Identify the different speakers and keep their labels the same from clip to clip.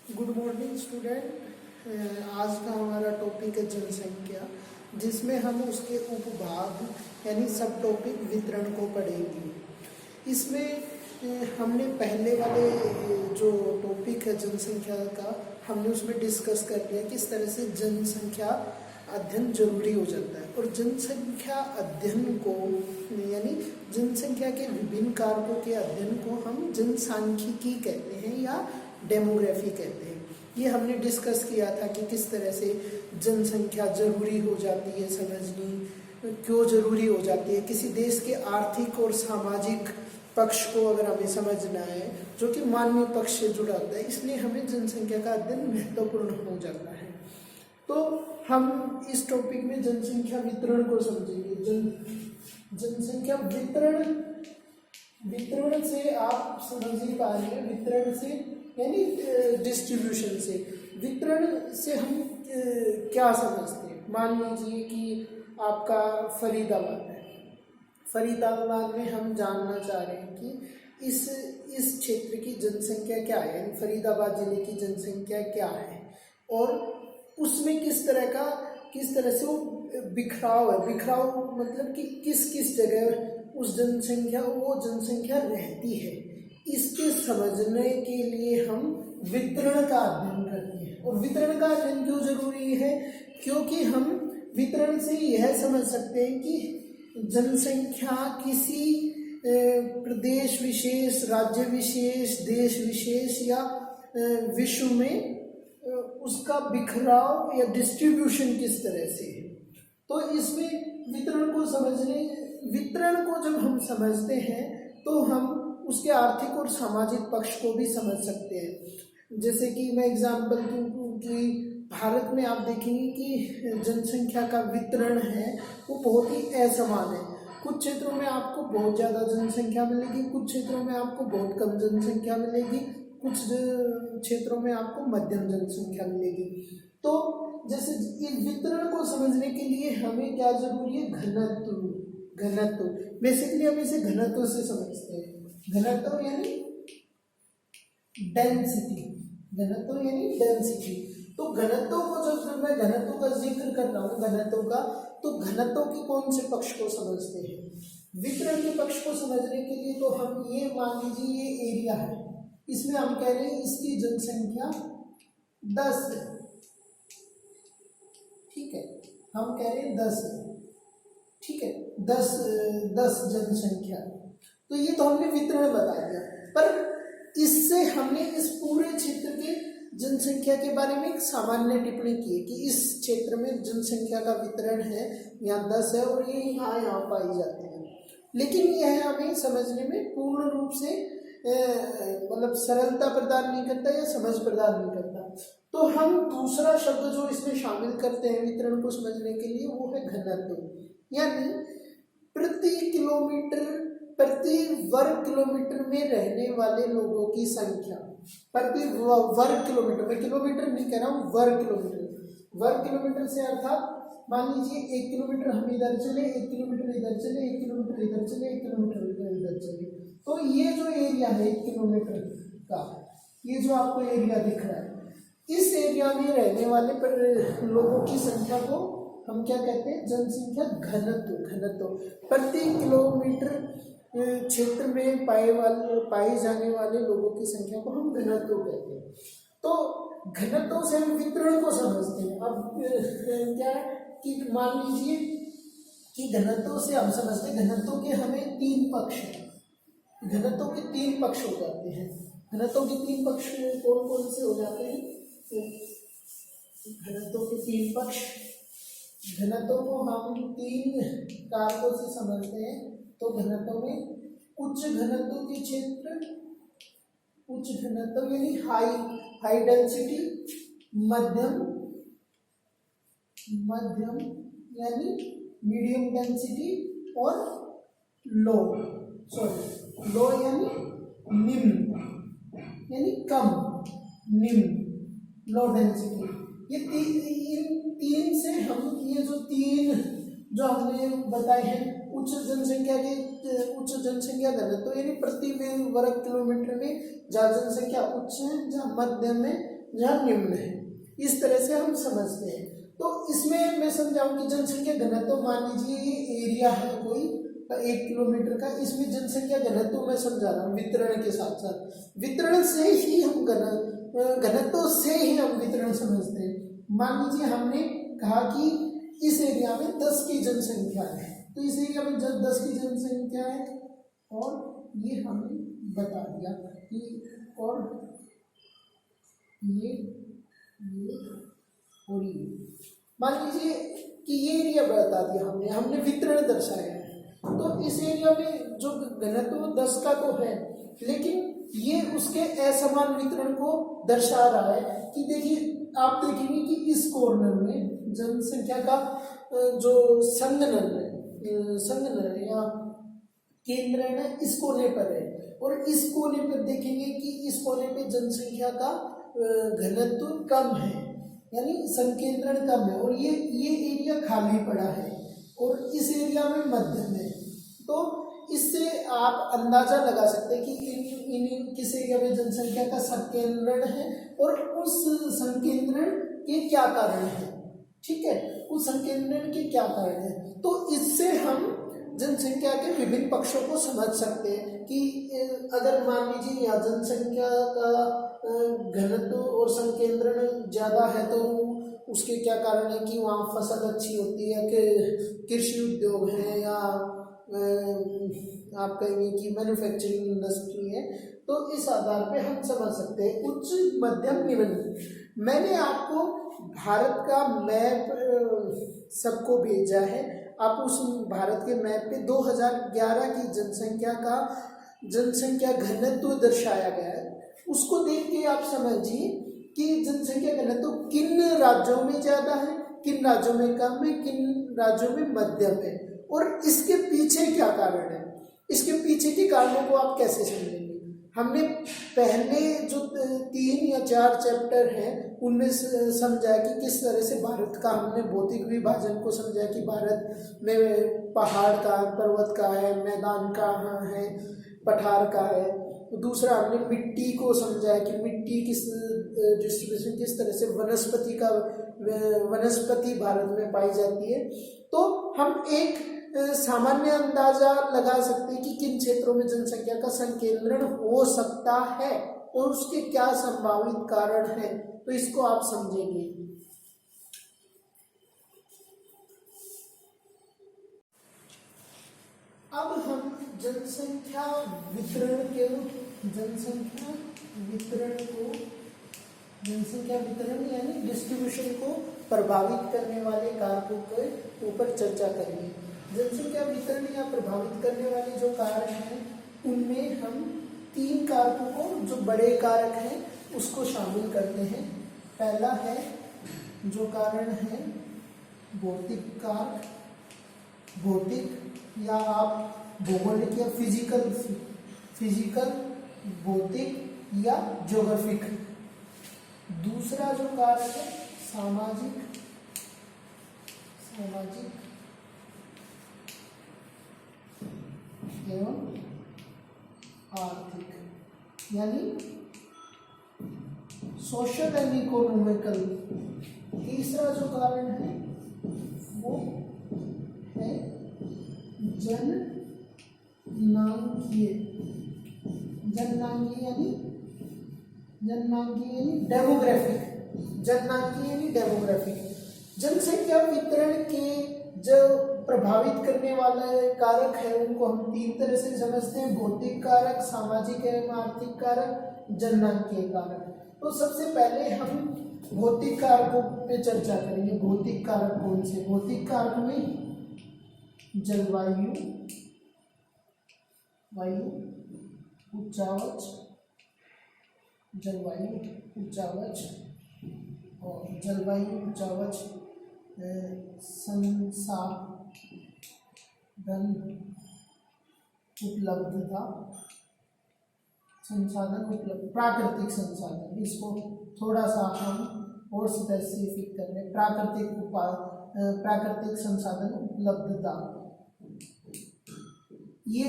Speaker 1: Good morning student. आज का हमारा टॉपिक है जनसंख्या, जिसमें हम उसके उपभाग यानी सब टॉपिक वितरण को पढ़ेंगे। इसमें हमने पहले वाले जो टॉपिक है जनसंख्या का, हमने उसमें डिस्कस कर लिया किस तरह से जनसंख्या अध्ययन जरूरी हो जाता है। और जनसंख्या अध्ययन को यानी जनसंख्या के विभिन्न कारकों के अध्ययन को हम जनसांख्यिकी कहते हैं या डेमोग्राफी कहते हैं। ये हमने डिस्कस किया था कि किस तरह से जनसंख्या जरूरी हो जाती है समझनी, क्यों जरूरी हो जाती है। किसी देश के आर्थिक और सामाजिक पक्ष को अगर हमें समझना है, जो कि मानवीय पक्ष से जुड़ा होता है, इसलिए हमें जनसंख्या का अध्ययन महत्वपूर्ण हो जाता है। तो हम इस टॉपिक में जनसंख्या वितरण को समझेंगे। जनसंख्या वितरण से आप समझ ही पा रहे हैं, वितरण से यानी डिस्ट्रीब्यूशन से। वितरण से हम क्या समझते हैं? मान लीजिए कि आपका फरीदाबाद है। फरीदाबाद में हम जानना चाह रहे हैं कि इस क्षेत्र की जनसंख्या क्या है, यानी फरीदाबाद जिले की जनसंख्या क्या है, और उसमें किस तरह से वो बिखराव है। बिखराव मतलब कि किस किस जगह वो जनसंख्या रहती है। इसके समझने के लिए हम वितरण का अध्ययन करते हैं। और वितरण का अध्ययन क्यों जरूरी है? क्योंकि हम वितरण से यह समझ सकते हैं कि जनसंख्या किसी प्रदेश विशेष, राज्य विशेष, देश विशेष या विश्व में उसका बिखराव या डिस्ट्रीब्यूशन किस तरह से है। तो इसमें वितरण को जब हम समझते हैं तो हम उसके आर्थिक और सामाजिक पक्ष को भी समझ सकते हैं। जैसे कि मैं एग्जांपल दूं कि भारत में आप देखेंगे कि जनसंख्या का वितरण है वो बहुत ही असमान है। कुछ क्षेत्रों में आपको बहुत ज़्यादा जनसंख्या मिलेगी, कुछ क्षेत्रों में आपको बहुत कम जनसंख्या मिलेगी, कुछ क्षेत्रों में आपको मध्यम जनसंख्या मिलेगी। तो जैसे इस वितरण को समझने के लिए हमें क्या जरूरी है? घनत्व। बेसिकली हम इसे घनत्व से समझते हैं। घनत्व यानी डेंसिटी। तो घनत्व को जब मैं घनत्व का जिक्र कर रहा हूँ तो घनत्व के कौन से पक्ष को समझते हैं? वितरण के पक्ष को समझने के लिए तो हम ये मान लीजिए ये एरिया है, इसमें हम कह रहे हैं इसकी जनसंख्या 10 है। ठीक है, हम कह रहे हैं 10 है। ठीक है, 10 जनसंख्या। तो ये तो हमने वितरण बता दिया, पर इससे हमने इस पूरे क्षेत्र के जनसंख्या के बारे में एक सामान्य टिप्पणी की है कि इस क्षेत्र में जनसंख्या का वितरण है, यहाँ 10 है और ये यहाँ पाई जाते हैं। लेकिन यह हमें समझने में पूर्ण रूप से मतलब सरलता प्रदान नहीं करता या समझ प्रदान नहीं करता। तो हम दूसरा शब्द जो इसमें शामिल करते हैं वितरण को समझने के लिए, वो है घनत्व। यानी प्रति वर्ग किलोमीटर में रहने वाले लोगों की संख्या। प्रति वर्ग किलोमीटर, मैं किलोमीटर नहीं कह रहा हूँ, वर्ग किलोमीटर से अर्थात मान लीजिए 1 किलोमीटर हम इधर चले, 1 किलोमीटर इधर चले, 1 किलोमीटर इधर चले, 1 किलोमीटर इधर चले। तो ये जो एरिया है 1 किलोमीटर का, ये जो आपको एरिया दिख रहा है, इस एरिया में रहने वाले लोगों की संख्या को हम क्या कहते हैं? जनसंख्या घनत्व। प्रति किलोमीटर क्षेत्र में पाए जाने वाले लोगों की संख्या को हम घनत्व कहते हैं। तो घनत्व से हम वितरण को समझते हैं। अब क्या है कि मान लीजिए कि घनत्व से हम समझते हैं, घनत्व के हमें 3 पक्ष हैं। घनत्व के 3 पक्ष हो जाते हैं। घनत्व के 3 पक्ष कौन कौन से हो जाते हैं? घनत्व के 3 पक्ष, घनत्व को हम 3 कारकों से समझते हैं। तो घनत्व में उच्च घनत्व के क्षेत्र, उच्च घनत्व यानी हाई डेंसिटी, मध्यम यानी मीडियम डेंसिटी, और लो यानी निम्न यानी कम, लो डेंसिटी। ये तीन से हम ये जो 3 जो हमने बताए हैं, उच्च जनसंख्या घनत्व यानी प्रति वर्ग किलोमीटर में जहाँ जनसंख्या उच्च है, जहाँ मध्यम है, जहाँ निम्न है, इस तरह से हम समझते हैं। तो इसमें मैं समझाऊं कि जनसंख्या घनत्व, मान लीजिए ये एरिया है कोई 1 किलोमीटर का, इसमें जनसंख्या घनत्व मैं समझा रहा हूँ वितरण के साथ साथ। वितरण से ही हम घनत्व से ही हम वितरण समझते हैं। मान लीजिए हमने कहा कि इस एरिया में 10 की जनसंख्या है, तो इस एरिया में जब 10 की जनसंख्या है और ये हमने बता दिया कि, और ये और ये मान लीजिए कि ये एरिया बता दिया हमने वितरण दर्शाया है। तो इस एरिया में जो घनत्व 10 का तो है, लेकिन ये उसके असमान वितरण को दर्शा रहा है कि देखिए आप देखेंगे कि इस कॉर्नर में जनसंख्या का जो संघनन है या केंद्र है ना, इस कोने पर है, और इस कोने पर देखेंगे कि इस कोने पे जनसंख्या का घनत्व कम है, यानी संकेंद्रण कम है, और ये एरिया खाली पड़ा है और इस एरिया में मध्यम है। तो इससे आप अंदाजा लगा सकते हैं कि इन किस एरिया में जनसंख्या का संकेंद्रण है और उस संकेंद्रण के क्या कारण है। ठीक है, उस संकेंद्रण के क्या कारण है। तो इससे हम जनसंख्या के विभिन्न पक्षों को समझ सकते हैं कि अगर मान लीजिए यहाँ जनसंख्या का घनत्व और संकेंद्रण ज़्यादा है तो उसके क्या कारण है कि वहाँ फसल अच्छी होती है, कि कृषि उद्योग है, या आप कहेंगे कि मैन्युफैक्चरिंग इंडस्ट्री है। तो इस आधार पे हम समझ सकते हैं उच्च मध्यम निम्न। मैंने आपको भारत का मैप सबको भेजा है, आप उस भारत के मैप पे 2011 की जनसंख्या घनत्व दर्शाया गया है, उसको देख के आप समझिए कि जनसंख्या घनत्व किन राज्यों में ज़्यादा है, किन राज्यों में कम है, किन राज्यों में मध्यम है, और इसके पीछे क्या कारण है। इसके पीछे के कारणों को आप कैसे समझेंगे। हमने पहले जो 3 या 4 चैप्टर हैं उनमें समझा कि किस तरह से भारत का, हमने भौतिक विभाजन को समझा कि भारत में पहाड़ का, पर्वत का है, मैदान कहाँ है, पठार का है। दूसरा हमने मिट्टी को समझा कि मिट्टी किस डिस्ट्रीब्यूशन, किस तरह से वनस्पति भारत में पाई जाती है। तो हम एक सामान्य अंदाजा लगा सकते हैं कि किन क्षेत्रों में जनसंख्या का संकेंद्रण हो सकता है और उसके क्या संभावित कारण हैं, तो इसको आप समझेंगे। अब हम जनसंख्या वितरण यानी डिस्ट्रीब्यूशन को प्रभावित करने वाले कारकों के ऊपर चर्चा करेंगे। जनसंख्या वितरण या प्रभावित करने वाले जो कारक हैं उनमें हम 3 कारकों को, जो बड़े कारक हैं, उसको शामिल करते हैं। पहला है जो कारण है भौतिक कारक, भौतिक या आप भौगोलिक या फिजिकल, भौतिक या ज्योग्राफिक। दूसरा जो कारक है सामाजिक एवं आर्थिक, यानी सोशल एंड इकोनॉमिकल। तीसरा जो कारण है वो है जननांगीय यानी डेमोग्राफिक। जनसंख्या वितरण के जो प्रभावित करने वाले कारक है उनको हम 3 तरह से समझते हैं: भौतिक कारक, सामाजिक एवं आर्थिक कारक, जननांगीय कारक। तो सबसे पहले हम भौतिक कारकों पे चर्चा करेंगे। भौतिक कारक कौन से? भौतिक कारक में जलवायु, और जलवायु उच्चावच, प्राकृतिक संसाधन, इसको थोड़ा सा हम और स्पेसिफिक कर रहे, प्राकृतिक संसाधन उपलब्धता। ये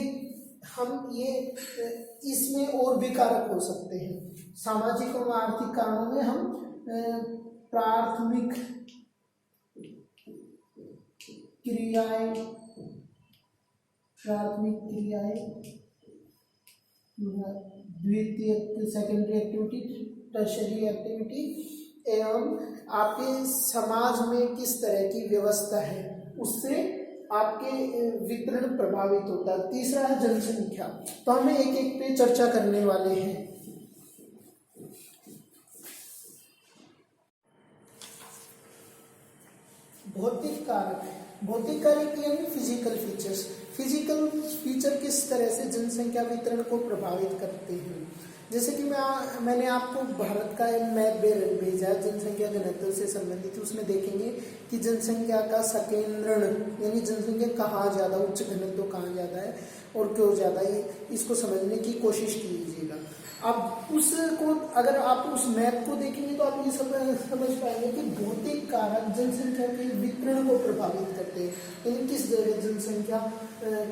Speaker 1: इसमें और भी कारक हो सकते हैं। सामाजिक और आर्थिक कारणों में हम प्राथमिक क्रियाएं द्वितीयक सेकेंडरी एक्टिविटी, टर्शरी एक्टिविटी, एवं आपके समाज में किस तरह की व्यवस्था है उससे आपके वितरण प्रभावित होता है। तीसरा है जनसंख्या। तो हमें एक एक पे चर्चा करने वाले हैं। भौतिक कारक, भौतिक कारक यानी फिजिकल फीचर्स। फिजिकल फीचर किस तरह से जनसंख्या वितरण को प्रभावित करते हैं। जैसे कि मैंने आपको भारत का एक मैप भेजा है जनसंख्या घनत्व से संबंधित। उसमें देखेंगे कि जनसंख्या का सकेंद्रण यानी जनसंख्या कहाँ ज़्यादा, उच्च घनत्व कहाँ ज़्यादा है और क्यों ज़्यादा है, इसको समझने की कोशिश कीजिएगा। अब उसको अगर आप उस मैप को देखेंगे तो आप ये समझ पाएंगे कि भौतिक कारक जनसंख्या के वितरण को प्रभावित करते हैं। यानी किस जगह जनसंख्या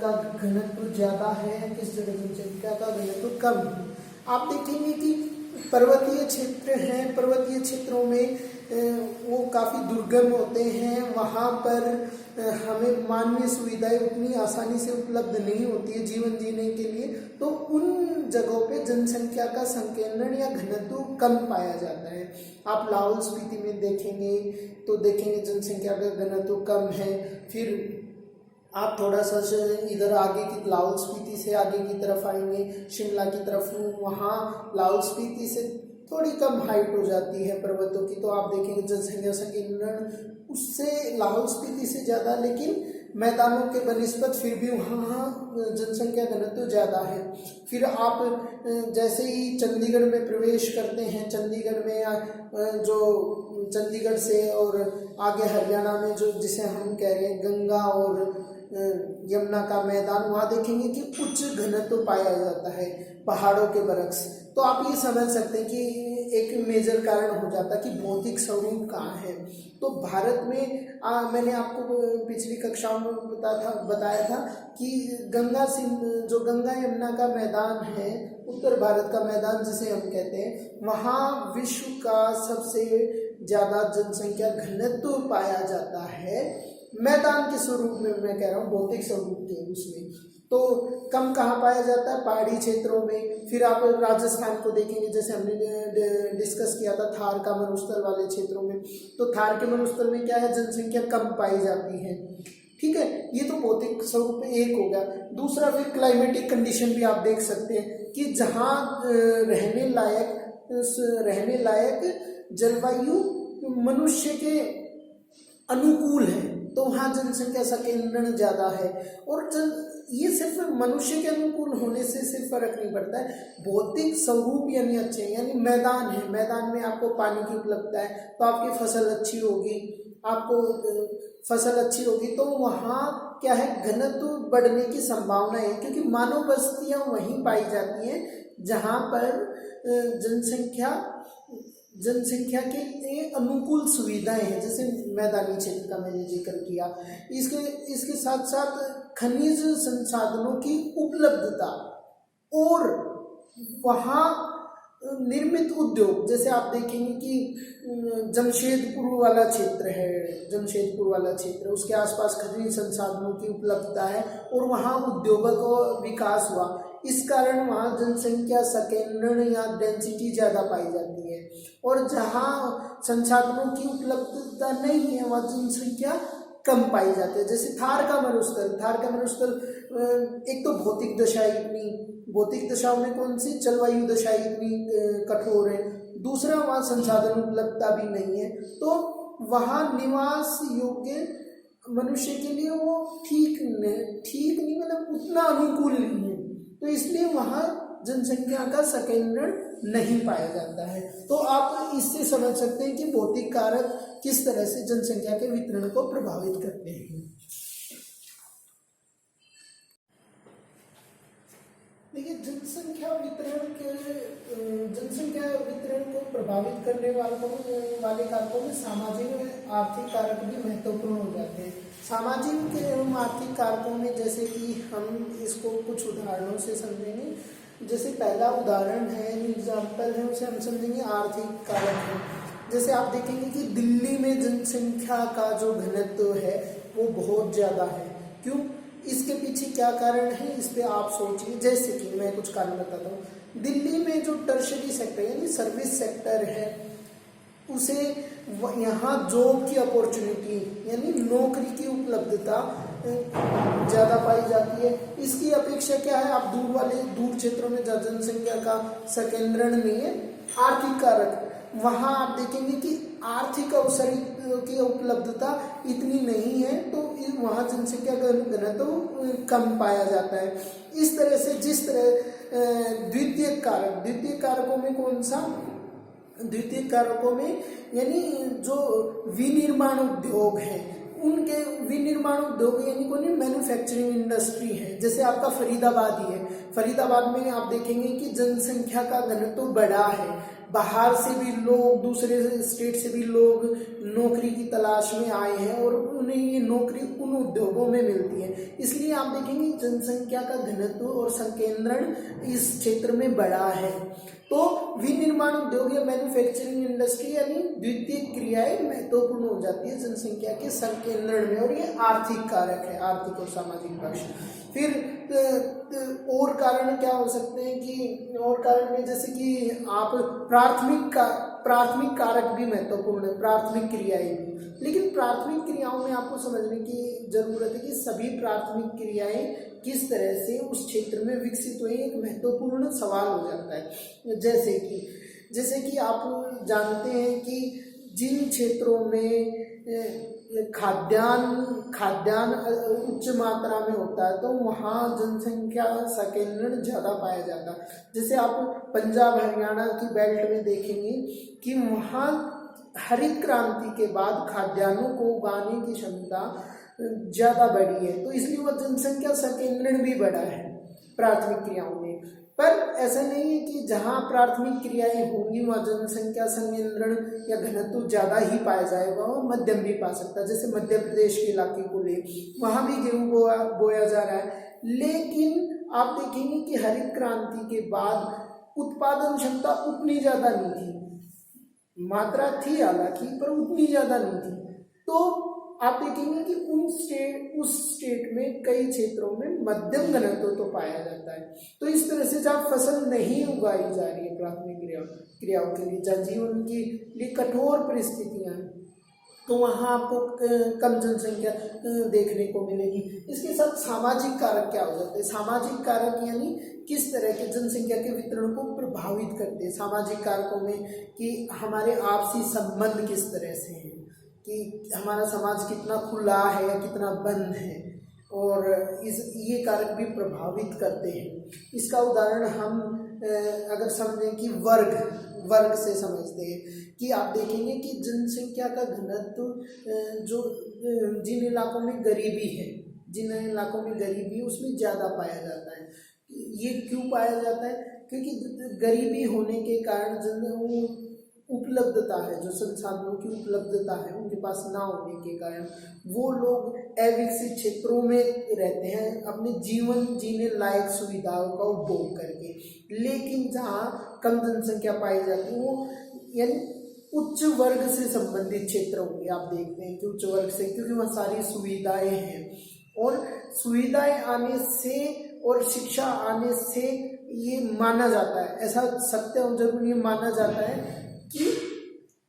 Speaker 1: का घनत्व ज़्यादा है, किस जगह जनसंख्या का घनत्व कम है। आप देखेंगे कि पर्वतीय क्षेत्र हैं, पर्वतीय क्षेत्रों में वो काफ़ी दुर्गम होते हैं, वहाँ पर हमें मानवीय सुविधाएं उतनी आसानी से उपलब्ध नहीं होती है जीवन जीने के लिए। तो उन जगहों पे जनसंख्या का संकेंद्रण या घनत्व कम पाया जाता है। आप लाहौल स्पीति में देखेंगे तो देखेंगे जनसंख्या का घनत्व कम है। फिर आप थोड़ा सा इधर आगे की लाहौल स्पीति से आगे की तरफ आएंगे शिमला की तरफ, वहाँ लाहौल स्पीति से थोड़ी कम हाइट हो जाती है पर्वतों की। तो आप देखेंगे जनसंख्या संकेंद्रण उससे लाहौल स्पीति से ज़्यादा, लेकिन मैदानों के बनिस्बत फिर भी वहाँ जनसंख्या घनत्व ज़्यादा है। फिर आप जैसे ही चंडीगढ़ में प्रवेश करते हैं, चंडीगढ़ में जो चंडीगढ़ से और आगे हरियाणा में जो जिसे हम कह रहे हैं गंगा और यमुना का मैदान, वहाँ देखेंगे कि उच्च घनत्व पाया जाता है पहाड़ों के बरक्स। तो आप ये समझ सकते हैं कि एक मेजर कारण हो जाता है कि भौतिक स्वरूप कहाँ है। तो भारत में मैंने आपको पिछली कक्षाओं में बताया था कि जो गंगा यमुना का मैदान है, उत्तर भारत का मैदान जिसे हम कहते हैं, वहाँ विश्व का सबसे ज़्यादा जनसंख्या घनत्व पाया जाता है मैदान के स्वरूप में, मैं कह रहा हूँ भौतिक स्वरूप के उसमें। तो कम कहाँ पाया जाता है, पहाड़ी क्षेत्रों में। फिर आप राजस्थान को देखेंगे, जैसे हमने डिस्कस किया था थार का मरुस्थल वाले क्षेत्रों में, तो थार के मरुस्थल में क्या है, जनसंख्या कम पाई जाती है। ठीक है, ये तो भौतिक स्वरूप एक हो गया। दूसरा फिर क्लाइमेटिक कंडीशन भी आप देख सकते हैं कि जहाँ रहने लायक जलवायु मनुष्य के अनुकूल है, तो वहाँ जनसंख्या संकेंद्रण ज़्यादा है। और ये सिर्फ मनुष्य के अनुकूल होने से सिर्फ फर्क नहीं पड़ता है, भौतिक स्वरूप यानी अच्छे, यानी मैदान है, मैदान में आपको पानी की उपलब्धता है तो आपकी फसल अच्छी होगी, तो वहाँ क्या है, घनत्व बढ़ने की संभावना है, क्योंकि मानव बस्तियाँ वहीं पाई जाती हैं जहाँ पर जनसंख्या के लिए अनुकूल सुविधाएं हैं, जैसे मैदानी क्षेत्र का मैंने जिक्र किया। इसके साथ साथ खनिज संसाधनों की उपलब्धता और वहाँ निर्मित उद्योग, जैसे आप देखेंगे कि जमशेदपुर वाला क्षेत्र, उसके आसपास खनिज संसाधनों की उपलब्धता है और वहाँ उद्योगों का विकास हुआ। इस कारण वहाँ जनसंख्या संकेंद्रण या डेंसिटी ज़्यादा पाई जाती है। और जहाँ संसाधनों की उपलब्धता नहीं है वहाँ जनसंख्या कम पाई जाती है। जैसे थार का मरुस्थल एक तो भौतिक दशाओं में कौन सी, जलवायु दशाएं इतनी कठोर है, दूसरा वहाँ संसाधन उपलब्धता भी नहीं है, तो वहाँ निवास योग्य मनुष्य के लिए वो ठीक नहीं मतलब उतना अनुकूल नहीं है, तो इसलिए वहाँ जनसंख्या का संकेंद्रण नहीं पाया जाता है। तो आप इससे समझ सकते हैं कि भौतिक कारक किस तरह से जनसंख्या के वितरण को प्रभावित करते हैं। देखिए, जनसंख्या वितरण को प्रभावित करने वाले कारकों में सामाजिक और आर्थिक कारक भी महत्वपूर्ण हो जाते हैं। सामाजिक एवं आर्थिक कारकों में जैसे कि हम इसको कुछ उदाहरणों से समझेंगे। जैसे पहला उदाहरण है, एग्जाम्पल है, उसे हम समझेंगे आर्थिक कारक है। जैसे आप देखेंगे कि दिल्ली में जनसंख्या का जो घनत्व है वो बहुत ज़्यादा है। क्यों? इसके पीछे क्या कारण है, इस पे आप सोचिए। जैसे कि मैं कुछ कारण बताता हूँ। दिल्ली में जो टर्शरी सेक्टर यानी सर्विस सेक्टर है, उसे यहाँ जॉब की अपॉर्चुनिटी यानी नौकरी की उपलब्धता ज़्यादा पाई जाती है। इसकी अपेक्षा क्या है, आप दूर क्षेत्रों में जहाँ जनसंख्या का संकेंद्रण नहीं है, आर्थिक कारक, वहाँ आप देखेंगे कि आर्थिक अवसर की उपलब्धता इतनी नहीं है, तो वहाँ जनसंख्या का घनत्व कम पाया जाता है। इस तरह से जिस तरह द्वितीय कारकों में कौन सा, द्वितीय कारकों में यानी जो विनिर्माण उद्योग है, उनके विनिर्माण उद्योग यानी कोई मैन्युफैक्चरिंग इंडस्ट्री है। जैसे आपका फरीदाबाद ही है, फरीदाबाद में आप देखेंगे कि जनसंख्या का घनत्व बड़ा है, बाहर से भी लोग, दूसरे स्टेट से भी लोग नौकरी की तलाश में आए हैं और उन्हें ये नौकरी उन उद्योगों में मिलती है। इसलिए आप देखेंगे जनसंख्या का घनत्व और संकेंद्रण इस क्षेत्र में बड़ा है। तो विनिर्माण उद्योग या मैन्युफैक्चरिंग इंडस्ट्री यानी द्वितीय क्रियाएं महत्वपूर्ण हो जाती है जनसंख्या के संकेंद्रण में, और ये आर्थिक कारक है, आर्थिक और सामाजिक पक्ष। फिर और कारण क्या हो सकते हैं कि और कारण में जैसे कि आप प्राथमिक कारक भी महत्वपूर्ण है, प्राथमिक क्रियाएं भी। लेकिन प्राथमिक क्रियाओं में आपको समझने की जरूरत है कि सभी प्राथमिक क्रियाएं किस तरह से उस क्षेत्र में विकसित हुई, एक महत्वपूर्ण सवाल हो जाता है। जैसे कि आप जानते हैं कि जिन क्षेत्रों में खाद्यान्न उच्च मात्रा में होता है, तो वहाँ जनसंख्या संकेंद्रण ज़्यादा पाया जाता है। जैसे आप पंजाब हरियाणा की बेल्ट में देखेंगे कि वहाँ हरित क्रांति के बाद खाद्यान्नों को उगाने की क्षमता ज़्यादा बढ़ी है, तो इसलिए वह जनसंख्या संकेंद्रण भी बढ़ा है प्राथमिक क्रियाओं में। पर ऐसा नहीं है कि जहाँ प्राथमिक क्रियाएं होंगी वहाँ जनसंख्या संकेंद्रण या घनत्व ज़्यादा ही पाया जाएगा, और मध्यम भी पा सकता है। जैसे मध्य प्रदेश के इलाके को ले, वहाँ भी गेहूँ बोया जा रहा है, लेकिन आप देखेंगे कि हरित क्रांति के बाद उत्पादन क्षमता उतनी ज़्यादा नहीं थी, मात्रा थी हालांकि पर उतनी ज़्यादा नहीं थी। तो आप देखेंगे कि उस स्टेट में कई क्षेत्रों में मध्यम घनत्व तो पाया जाता है। तो इस तरह से जहाँ फसल नहीं उगाई जा रही है प्राथमिक क्रियाओं के लिए, जहाँ जीवन की लिए कठोर परिस्थितियाँ, तो वहाँ आपको कम जनसंख्या देखने को मिलेगी। इसके साथ सामाजिक कारक क्या हो जाते हैं? सामाजिक कारक यानी किस तरह के जनसंख्या के वितरण को प्रभावित करते हैं। सामाजिक कारकों में कि हमारे आपसी संबंध किस तरह से हैं, कि हमारा समाज कितना खुला है या कितना बंद है, और ये कारक भी प्रभावित करते हैं। इसका उदाहरण हम अगर समझें कि वर्ग से समझते हैं कि आप देखेंगे कि जनसंख्या का घनत्व जो जिन इलाकों में गरीबी है उसमें ज़्यादा पाया जाता है। ये क्यों पाया जाता है? क्योंकि गरीबी होने के कारण उपलब्धता है, जो संसाधनों की उपलब्धता है उनके पास ना होने के कारण वो लोग अविकसित क्षेत्रों में रहते हैं अपने जीवन जीने लायक सुविधाओं का उपभोग करके। लेकिन जहाँ कम जनसंख्या पाई जाती है वो यानी उच्च वर्ग से संबंधित क्षेत्र होंगे। आप देखते हैं कि उच्च वर्ग से, क्योंकि वहाँ सारी सुविधाएं हैं, और सुविधाएं आने से और शिक्षा आने से ये माना जाता है, ऐसा सत्य और जरूर ये माना जाता है कि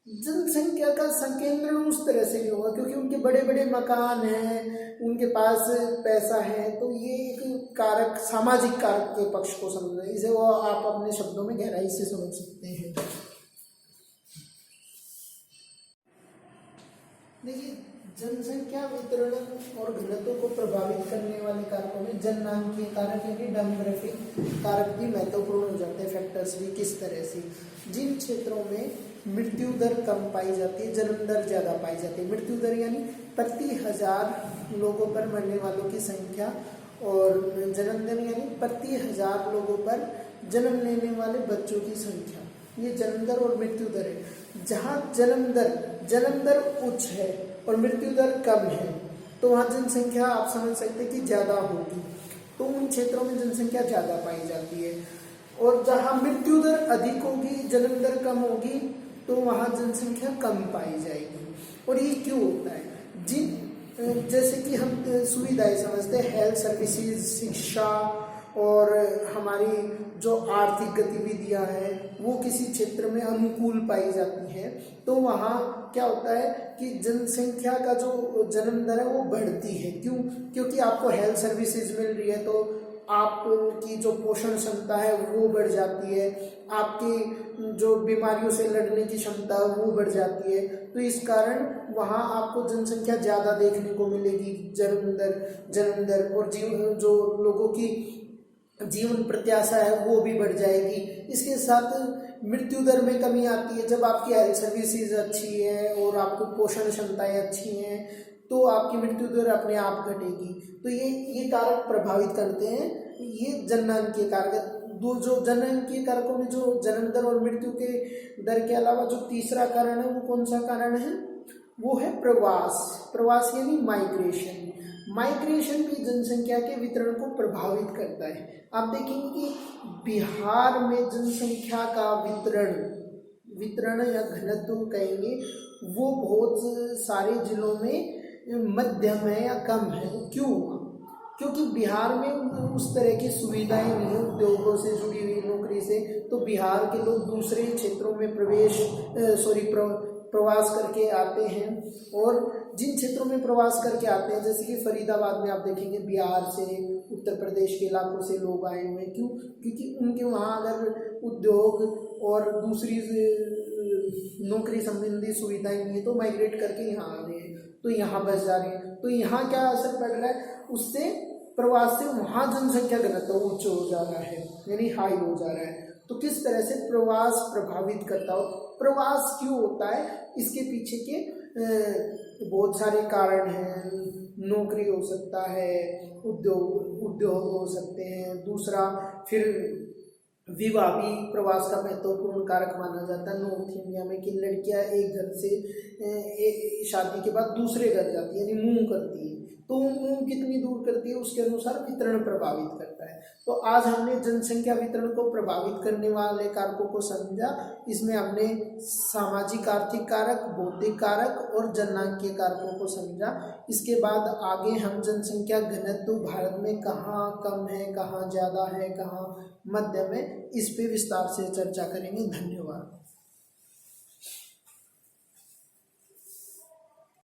Speaker 1: जनसंख्या का संकेंद्रण उस तरह से नहीं होगा, क्योंकि उनके बड़े बड़े मकान हैं, उनके पास पैसा है। तो ये एक कारक, सामाजिक कारक के पक्ष को समझना, इसे वो आप अपने शब्दों में गहराई से समझ सकते हैं। देखिए, जनसंख्या वितरण और घनत्व को प्रभावित करने वाले कारकों में जननांगीय कारक यानी डेमोग्राफिक कारक भी महत्वपूर्ण हो जाते हैं। फैक्टर्स भी किस तरह से, जिन क्षेत्रों में मृत्यु दर कम पाई जाती है, जन्म दर ज़्यादा पाई जाती है। मृत्यु दर यानी प्रति 1000 लोगों पर मरने वालों की संख्या, और जन्म दर यानी प्रति 1000 लोगों पर जन्म लेने वाले बच्चों की संख्या। ये जन्म दर और मृत्यु दर है। जहाँ जन्म दर उच्च है और मृत्यु दर कम है, तो वहाँ जनसंख्या आप समझ सकते हैं कि ज़्यादा होगी, तो उन क्षेत्रों में जनसंख्या ज़्यादा पाई जाती है। और जहाँ मृत्यु दर अधिक होगी, जन्म दर कम होगी, तो वहाँ जनसंख्या कम पाई जाएगी। और ये क्यों होता है? जैसे कि हम सुविधाएं समझते हैं, हेल्थ सर्विसेज, शिक्षा और हमारी जो आर्थिक गतिविधियां हैं वो किसी क्षेत्र में अनुकूल पाई जाती हैं, तो वहाँ क्या होता है कि जनसंख्या का जो जन्म दर है वो बढ़ती है। क्यों? क्योंकि आपको हेल्थ सर्विसेज मिल रही है, तो आपकी जो पोषण क्षमता है वो बढ़ जाती है, आपकी जो बीमारियों से लड़ने की क्षमता है वो बढ़ जाती है। तो इस कारण वहाँ आपको जनसंख्या ज़्यादा देखने को मिलेगी, जन्म दर और जो लोगों की जीवन प्रत्याशा है वो भी बढ़ जाएगी। इसके साथ मृत्यु दर में कमी आती है। जब आपकी हेल्थ सर्विसेज अच्छी है और आपको पोषण क्षमताएं अच्छी हैं, तो आपकी मृत्यु दर अपने आप घटेगी। तो ये कारक प्रभावित करते हैं, ये जननांकीय कारक। जो जननांकीय कारकों में जो जन्म दर और मृत्यु के दर के अलावा जो तीसरा कारण है वो कौन सा कारण है? वो है प्रवास यानी माइग्रेशन। माइग्रेशन भी जनसंख्या के वितरण को प्रभावित करता है। आप देखेंगे कि बिहार में जनसंख्या का वितरण या घनत्व कहेंगे, वो बहुत सारे जिलों में मध्यम है या कम है। क्यों? क्योंकि बिहार में उस तरह की सुविधाएं नहीं है, उद्योगों से जुड़ी हुई नौकरी से, तो बिहार के लोग दूसरे क्षेत्रों में प्रवास करके आते हैं। और जिन क्षेत्रों में प्रवास करके आते हैं, जैसे कि फरीदाबाद में आप देखेंगे बिहार से, उत्तर प्रदेश के इलाकों से लोग आए हुए हैं। क्यों? क्योंकि उनके वहाँ अगर उद्योग और दूसरी नौकरी संबंधी सुविधाएं नहीं है, तो माइग्रेट करके यहाँ आ रहे हैं, तो यहाँ बस जा रहे हैं। तो यहाँ क्या असर पड़ रहा है? उससे प्रवास से वहाँ जनसंख्या घनत्व उच्च हो जा रहा है, यानी हाई हो जा रहा है। तो किस तरह से प्रवास प्रभावित करता हो? प्रवास क्यों होता है? इसके पीछे के बहुत सारे कारण हैं। नौकरी हो सकता है, उद्योग हो सकते हैं। दूसरा फिर विवाह भी प्रवास का महत्वपूर्ण कारक माना जाता है। नॉर्थ इंडिया में कि लड़कियां एक घर से शादी के बाद दूसरे घर जाती है, यानी मूव करती है। तो मूव कितनी दूर करती है उसके अनुसार वितरण प्रभावित करता है। तो आज हमने जनसंख्या वितरण को प्रभावित करने वाले कारकों को समझा। इसमें हमने सामाजिक आर्थिक कारक, भौतिक कारक और जननांकीय कारकों को समझा। इसके बाद आगे हम जनसंख्या घनत्व भारत में कहाँ कम है, कहाँ ज़्यादा है, कहाँ मध्यम है, इस पे विस्तार से चर्चा करेंगे। धन्यवाद।